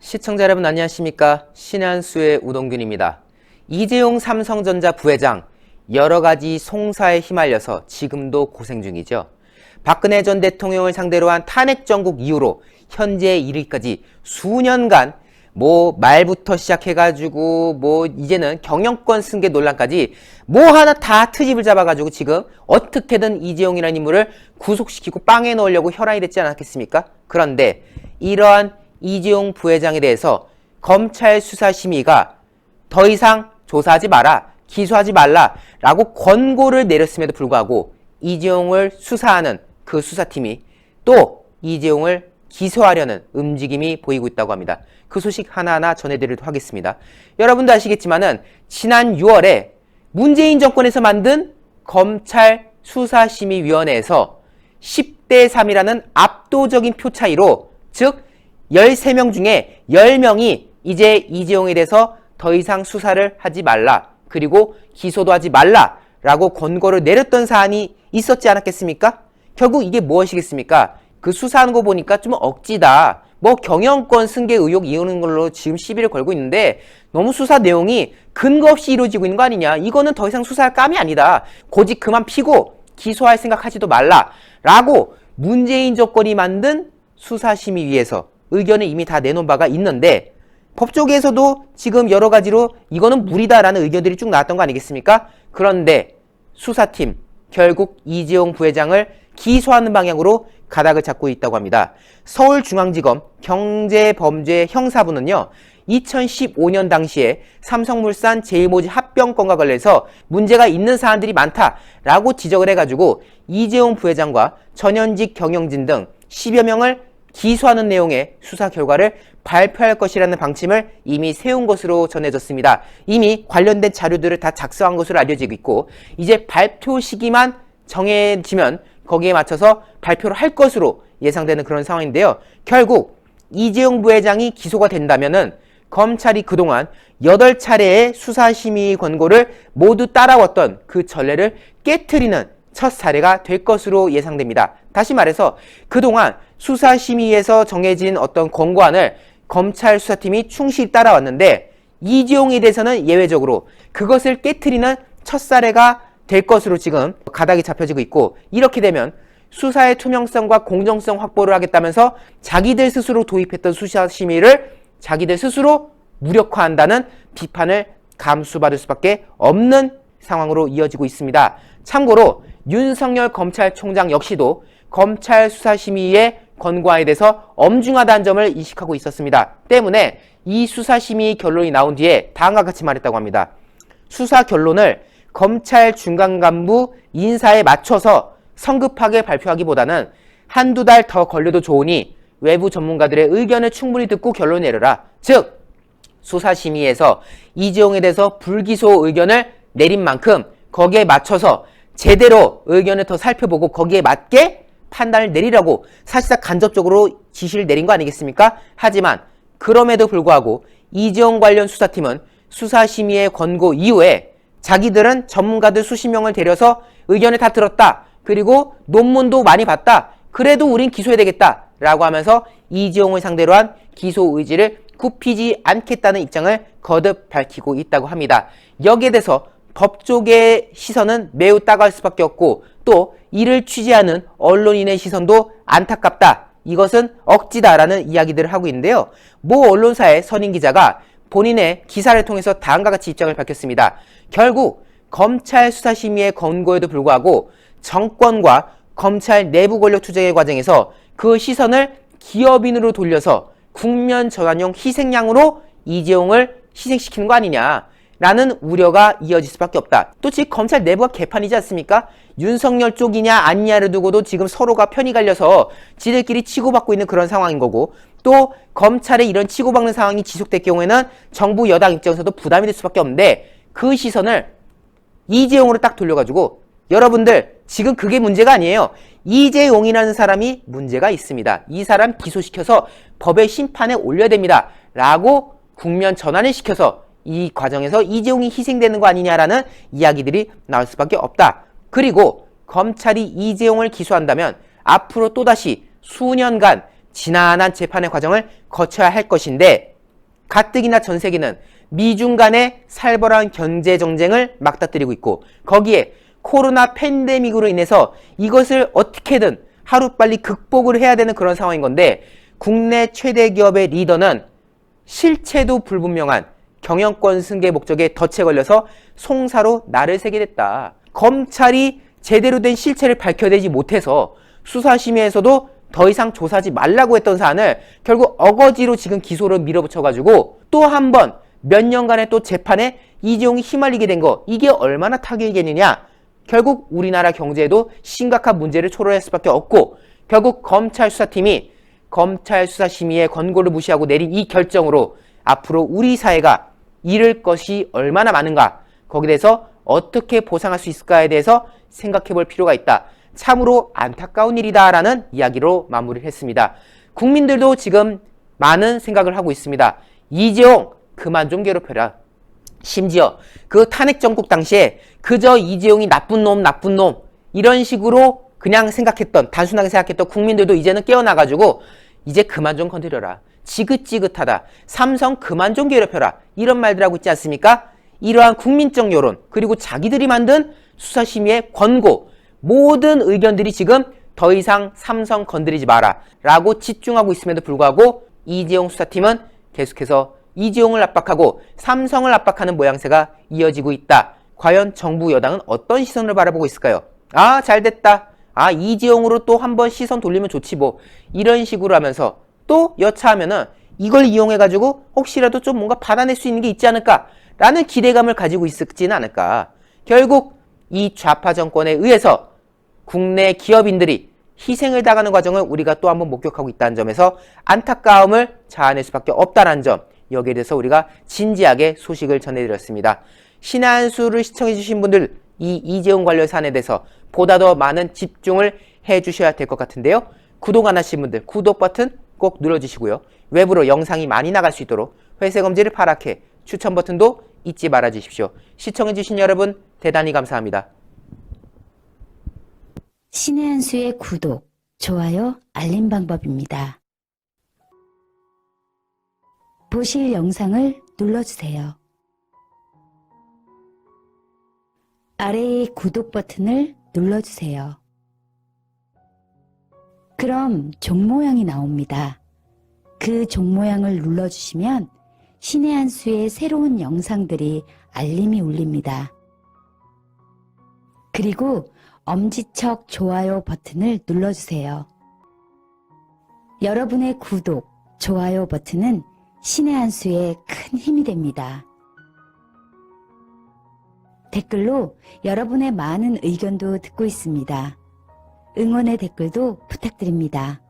시청자 여러분 안녕하십니까? 신한수의 우동균입니다. 이재용 삼성전자 부회장 여러가지 송사에 휘말려서 지금도 고생 중이죠. 박근혜 전 대통령을 상대로 한 탄핵 정국 이후로 현재 이르기까지 수년간 말부터 시작해가지고 이제는 경영권 승계 논란까지 하나 다 트집을 잡아가지고 지금 어떻게든 이재용이라는 인물을 구속시키고 빵에 넣으려고 혈안이 됐지 않았겠습니까? 그런데 이러한 이재용 부회장에 대해서 검찰 수사심의가 더 이상 조사하지 마라, 기소하지 말라라고 권고를 내렸음에도 불구하고 이재용을 수사하는 그 수사팀이 또 이재용을 기소하려는 움직임이 보이고 있다고 합니다. 그 소식 하나하나 전해드리도록 하겠습니다. 여러분도 아시겠지만은 지난 6월에 문재인 정권에서 만든 검찰 수사심의위원회에서 10대 3이라는 압도적인 표 차이로 즉 13명 중에 10명이 이제 이재용에 대해서 더 이상 수사를 하지 말라, 그리고 기소도 하지 말라라고 권고를 내렸던 사안이 있었지 않았겠습니까? 결국 이게 무엇이겠습니까? 그 수사하는 거 보니까 좀 억지다. 경영권 승계 의혹 이오는 걸로 지금 시비를 걸고 있는데 너무 수사 내용이 근거 없이 이루어지고 있는 거 아니냐. 이거는 더 이상 수사할 감이 아니다. 고집 그만 피고 기소할 생각하지도 말라라고 문재인 정권이 만든 수사심의위에서 의견을 이미 다 내놓은 바가 있는데 법조계에서도 지금 여러 가지로 이거는 무리다라는 의견들이 쭉 나왔던 거 아니겠습니까? 그런데 수사팀 결국 이재용 부회장을 기소하는 방향으로 가닥을 잡고 있다고 합니다. 서울중앙지검 경제범죄 형사부는요, 2015년 당시에 삼성물산 제일모직 합병 건과 관련해서 문제가 있는 사안들이 많다라고 지적을 해가지고 이재용 부회장과 전현직 경영진 등 10여 명을 기소하는 내용의 수사 결과를 발표할 것이라는 방침을 이미 세운 것으로 전해졌습니다. 이미 관련된 자료들을 다 작성한 것으로 알려지고 있고 이제 발표 시기만 정해지면 거기에 맞춰서 발표를 할 것으로 예상되는 그런 상황인데요. 결국 이재용 부회장이 기소가 된다면은 검찰이 그동안 8차례의 수사심의 권고를 모두 따라왔던 그 전례를 깨트리는 첫 사례가 될 것으로 예상됩니다. 다시 말해서 그동안 수사심의에서 정해진 어떤 권고안을 검찰 수사팀이 충실히 따라왔는데 이재용에 대해서는 예외적으로 그것을 깨트리는 첫 사례가 될 것으로 지금 가닥이 잡혀지고 있고, 이렇게 되면 수사의 투명성과 공정성 확보를 하겠다면서 자기들 스스로 도입했던 수사심의를 자기들 스스로 무력화한다는 비판을 감수받을 수밖에 없는 상황으로 이어지고 있습니다. 참고로 윤석열 검찰총장 역시도 검찰 수사심의의 권고안에 대해서 엄중하다는 점을 인식하고 있었습니다. 때문에 이 수사심의 결론이 나온 뒤에 다음과 같이 말했다고 합니다. 수사 결론을 검찰 중간 간부 인사에 맞춰서 성급하게 발표하기보다는 한두 달 더 걸려도 좋으니 외부 전문가들의 의견을 충분히 듣고 결론을 내려라. 즉 수사심의에서 이재용에 대해서 불기소 의견을 내린 만큼 거기에 맞춰서 제대로 의견을 더 살펴보고 거기에 맞게 판단을 내리라고 사실상 간접적으로 지시를 내린 거 아니겠습니까? 하지만 그럼에도 불구하고 이재용 관련 수사팀은 수사심의의 권고 이후에 자기들은 전문가들 수십 명을 데려서 의견을 다 들었다. 그리고 논문도 많이 봤다. 그래도 우린 기소해야 되겠다. 라고 하면서 이재용을 상대로 한 기소 의지를 굽히지 않겠다는 입장을 거듭 밝히고 있다고 합니다. 여기에 대해서 법조계의 시선은 매우 따가울 수밖에 없고 또 이를 취재하는 언론인의 시선도 안타깝다. 이것은 억지다라는 이야기들을 하고 있는데요. 모 언론사의 선임 기자가 본인의 기사를 통해서 다음과 같이 입장을 밝혔습니다. 결국 검찰 수사심의의 권고에도 불구하고 정권과 검찰 내부 권력 투쟁의 과정에서 그 시선을 기업인으로 돌려서 국면 전환용 희생양으로 이재용을 희생시키는 거 아니냐라는 우려가 이어질 수밖에 없다. 또 지금 검찰 내부가 개판이지 않습니까? 윤석열 쪽이냐 아니냐를 두고도 지금 서로가 편이 갈려서 지들끼리 치고받고 있는 그런 상황인 거고, 또 검찰의 이런 치고받는 상황이 지속될 경우에는 정부 여당 입장에서도 부담이 될 수밖에 없는데 그 시선을 이재용으로 딱 돌려가지고 여러분들 지금 그게 문제가 아니에요. 이재용이라는 사람이 문제가 있습니다. 이 사람 기소시켜서 법의 심판에 올려야 됩니다. 라고 국면 전환을 시켜서 이 과정에서 이재용이 희생되는 거 아니냐라는 이야기들이 나올 수밖에 없다. 그리고 검찰이 이재용을 기소한다면 앞으로 또다시 수년간 지난한 재판의 과정을 거쳐야 할 것인데 가뜩이나 전 세계는 미중 간의 살벌한 경제 정쟁을 막다뜨리고 있고 거기에 코로나 팬데믹으로 인해서 이것을 어떻게든 하루빨리 극복을 해야 되는 그런 상황인 건데 국내 최대 기업의 리더는 실체도 불분명한 경영권 승계 목적에 덫에 걸려서 송사로 날을 새게 됐다. 검찰이 제대로 된 실체를 밝혀내지 못해서 수사심의에서도 더 이상 조사하지 말라고 했던 사안을 결국 어거지로 지금 기소를 밀어붙여가지고 또 한 번 몇 년간의 또 재판에 이재용이 휘말리게 된 거, 이게 얼마나 타격이겠느냐. 결국 우리나라 경제에도 심각한 문제를 초래할 수밖에 없고 결국 검찰 수사팀이 검찰 수사심의의 권고를 무시하고 내린 이 결정으로 앞으로 우리 사회가 잃을 것이 얼마나 많은가, 거기에 대해서 어떻게 보상할 수 있을까에 대해서 생각해 볼 필요가 있다. 참으로 안타까운 일이다라는 이야기로 마무리를 했습니다. 국민들도 지금 많은 생각을 하고 있습니다. 이재용 그만 좀 괴롭혀라. 심지어 그 탄핵 정국 당시에 그저 이재용이 나쁜 놈 이런 식으로 그냥 생각했던, 단순하게 생각했던 국민들도 이제는 깨어나가지고 이제 그만 좀 건드려라. 지긋지긋하다. 삼성 그만 좀 괴롭혀라. 이런 말들 하고 있지 않습니까? 이러한 국민적 여론 그리고 자기들이 만든 수사심의의 권고, 모든 의견들이 지금 더 이상 삼성 건드리지 마라 라고 집중하고 있음에도 불구하고 이재용 수사팀은 계속해서 이재용을 압박하고 삼성을 압박하는 모양새가 이어지고 있다. 과연 정부 여당은 어떤 시선을 바라보고 있을까요? 아, 잘됐다. 아, 이재용으로 또 한번 시선 돌리면 좋지 뭐. 이런 식으로 하면서 또 여차하면은 이걸 이용해가지고 혹시라도 좀 뭔가 받아낼 수 있는 게 있지 않을까 라는 기대감을 가지고 있지는 않을까. 결국 이 좌파 정권에 의해서 국내 기업인들이 희생을 당하는 과정을 우리가 또 한번 목격하고 있다는 점에서 안타까움을 자아낼 수밖에 없다는 점, 여기에 대해서 우리가 진지하게 소식을 전해드렸습니다. 신의 한 수를 시청해주신 분들, 이 이재용 관련 사안에 대해서 보다 더 많은 집중을 해주셔야 될 것 같은데요. 구독 안 하신 분들 구독 버튼 꼭 눌러주시고요. 외부로 영상이 많이 나갈 수 있도록 회색 엄지를 파랗게, 추천 버튼도 잊지 말아주십시오. 시청해주신 여러분 대단히 감사합니다. 신의 한 수의 구독, 좋아요, 알림 방법입니다. 보실 영상을 눌러주세요. 아래의 구독 버튼을 눌러주세요. 그럼 종 모양이 나옵니다. 그 종 모양을 눌러주시면 신의 한 수의 새로운 영상들이 알림이 울립니다. 그리고 엄지척 좋아요 버튼을 눌러주세요. 여러분의 구독, 좋아요 버튼은 신의 한 수에 큰 힘이 됩니다. 댓글로 여러분의 많은 의견도 듣고 있습니다. 응원의 댓글도 부탁드립니다.